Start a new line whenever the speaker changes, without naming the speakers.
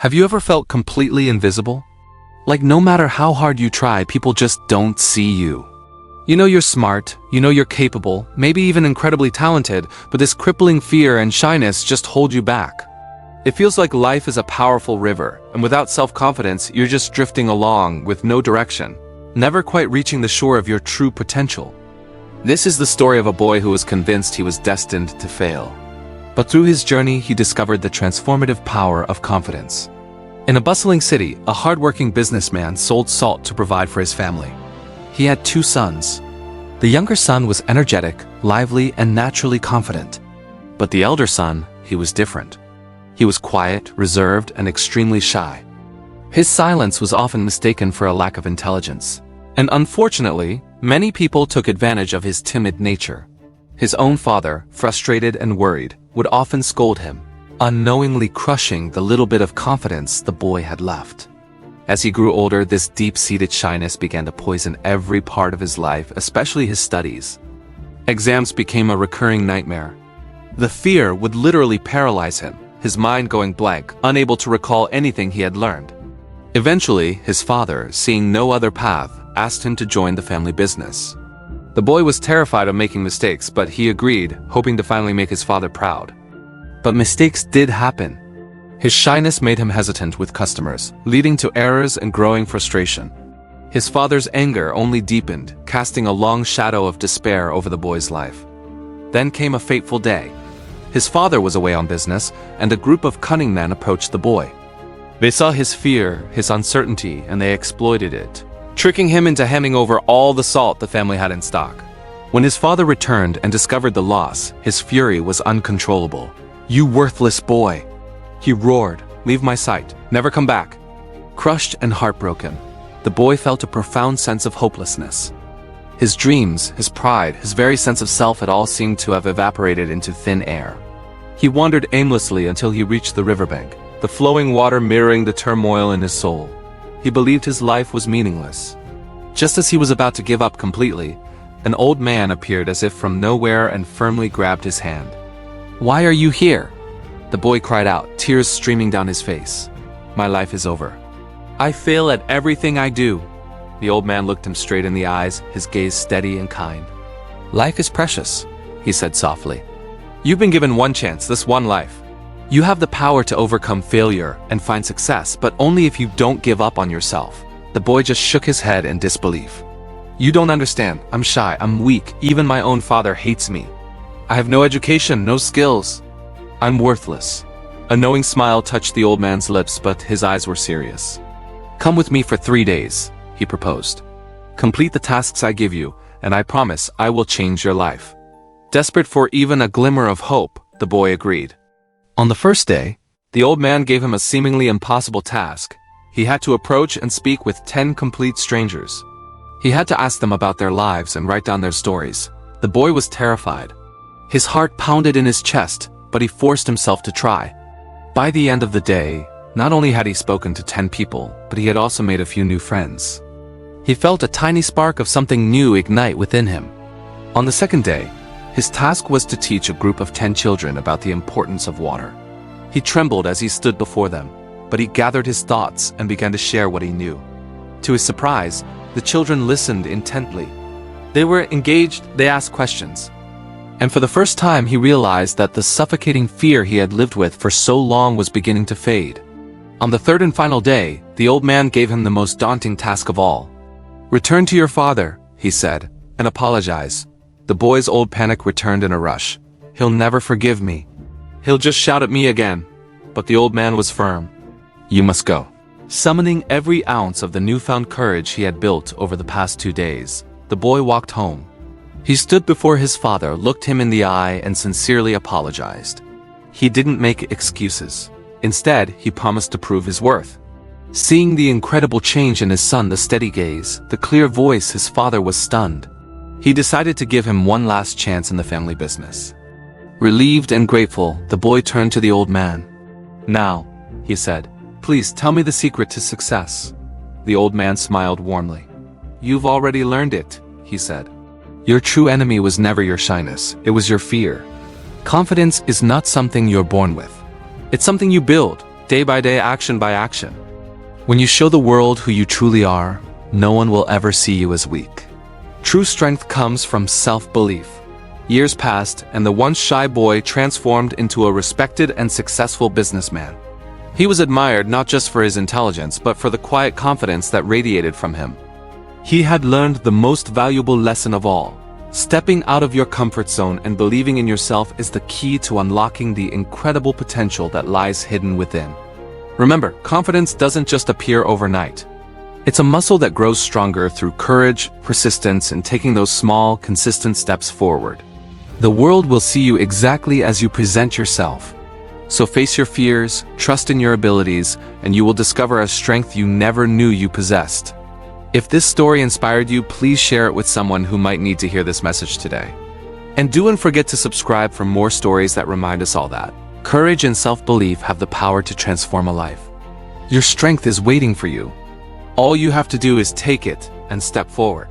Have you ever felt completely invisible? Like no matter how hard you try, people just don't see you. You know you're smart, you know you're capable, maybe even incredibly talented, but this crippling fear and shyness just hold you back. It feels like life is a powerful river, and without self-confidence, you're just drifting along with no direction, never quite reaching the shore of your true potential. This is the story of a boy who was convinced he was destined to fail. But through his journey, he discovered the transformative power of confidence. In a bustling city, a hardworking businessman sold salt to provide for his family. He had 2 sons. The younger son was energetic, lively, and naturally confident. But the elder son, he was different. He was quiet, reserved, and extremely shy. His silence was often mistaken for a lack of intelligence. And unfortunately, many people took advantage of his timid nature. His own father, frustrated and worried, would often scold him, unknowingly crushing the little bit of confidence the boy had left. As he grew older, this deep-seated shyness began to poison every part of his life, especially his studies. Exams became a recurring nightmare. The fear would literally paralyze him, his mind going blank, unable to recall anything he had learned. Eventually, his father, seeing no other path, asked him to join the family business. The boy was terrified of making mistakes, but he agreed, hoping to finally make his father proud. But mistakes did happen. His shyness made him hesitant with customers, leading to errors and growing frustration. His father's anger only deepened, casting a long shadow of despair over the boy's life. Then came a fateful day. His father was away on business, and a group of cunning men approached the boy. They saw his fear, his uncertainty, and they exploited it, tricking him into handing over all the salt the family had in stock. When his father returned and discovered the loss, his fury was uncontrollable. "You worthless boy!" he roared. "Leave my sight. Never come back." Crushed and heartbroken, the boy felt a profound sense of hopelessness. His dreams, his pride, his very sense of self had all seemed to have evaporated into thin air. He wandered aimlessly until he reached the riverbank, the flowing water mirroring the turmoil in his soul. He believed his life was meaningless. Just as he was about to give up completely, an old man appeared as if from nowhere and firmly grabbed his hand. "Why are you here?" the boy cried out, tears streaming down his face. "My life is over. I fail at everything I do." The old man looked him straight in the eyes, his gaze steady and kind. "Life is precious," he said softly. "You've been given one chance, this one life. You have the power to overcome failure and find success, but only if you don't give up on yourself." The boy just shook his head in disbelief. "You don't understand. I'm shy, I'm weak, even my own father hates me. I have no education, no skills. I'm worthless." A knowing smile touched the old man's lips, but his eyes were serious. "Come with me for 3 days, he proposed. "Complete the tasks I give you, and I promise I will change your life." Desperate for even a glimmer of hope, the boy agreed. On the first day, the old man gave him a seemingly impossible task. He had to approach and speak with 10 complete strangers. He had to ask them about their lives and write down their stories. The boy was terrified. His heart pounded in his chest, but he forced himself to try. By the end of the day, not only had he spoken to 10 people, but he had also made a few new friends. He felt a tiny spark of something new ignite within him. On the second day, his task was to teach a group of 10 children about the importance of water. He trembled as he stood before them, but he gathered his thoughts and began to share what he knew. To his surprise, the children listened intently. They were engaged, they asked questions. And for the first time he realized that the suffocating fear he had lived with for so long was beginning to fade. On the third and final day, the old man gave him the most daunting task of all. "Return to your father," he said, "and apologize." The boy's old panic returned in a rush. "He'll never forgive me. He'll just shout at me again." But the old man was firm. "You must go." Summoning every ounce of the newfound courage he had built over the past 2 days, the boy walked home. He stood before his father, looked him in the eye, and sincerely apologized. He didn't make excuses. Instead, he promised to prove his worth. Seeing the incredible change in his son, the steady gaze, the clear voice, his father was stunned. He decided to give him one last chance in the family business. Relieved and grateful, the boy turned to the old man. "Now," he said, "please tell me the secret to success." The old man smiled warmly. "You've already learned it," he said. "Your true enemy was never your shyness, it was your fear. Confidence is not something you're born with. It's something you build, day by day, action by action. When you show the world who you truly are, no one will ever see you as weak. True strength comes from self-belief. Years passed, and the once shy boy transformed into a respected and successful businessman. He was admired not just for his intelligence, but for the quiet confidence that radiated from him. He had learned the most valuable lesson of all. Stepping out of your comfort zone and believing in yourself is the key to unlocking the incredible potential that lies hidden within. Remember, confidence doesn't just appear overnight. It's a muscle that grows stronger through courage, persistence, and taking those small, consistent steps forward. The world will see you exactly as you present yourself. So face your fears, trust in your abilities, and you will discover a strength you never knew you possessed. If this story inspired you, please share it with someone who might need to hear this message today. And don't forget to subscribe for more stories that remind us all that courage and self-belief have the power to transform a life. Your strength is waiting for you. All you have to do is take it and step forward.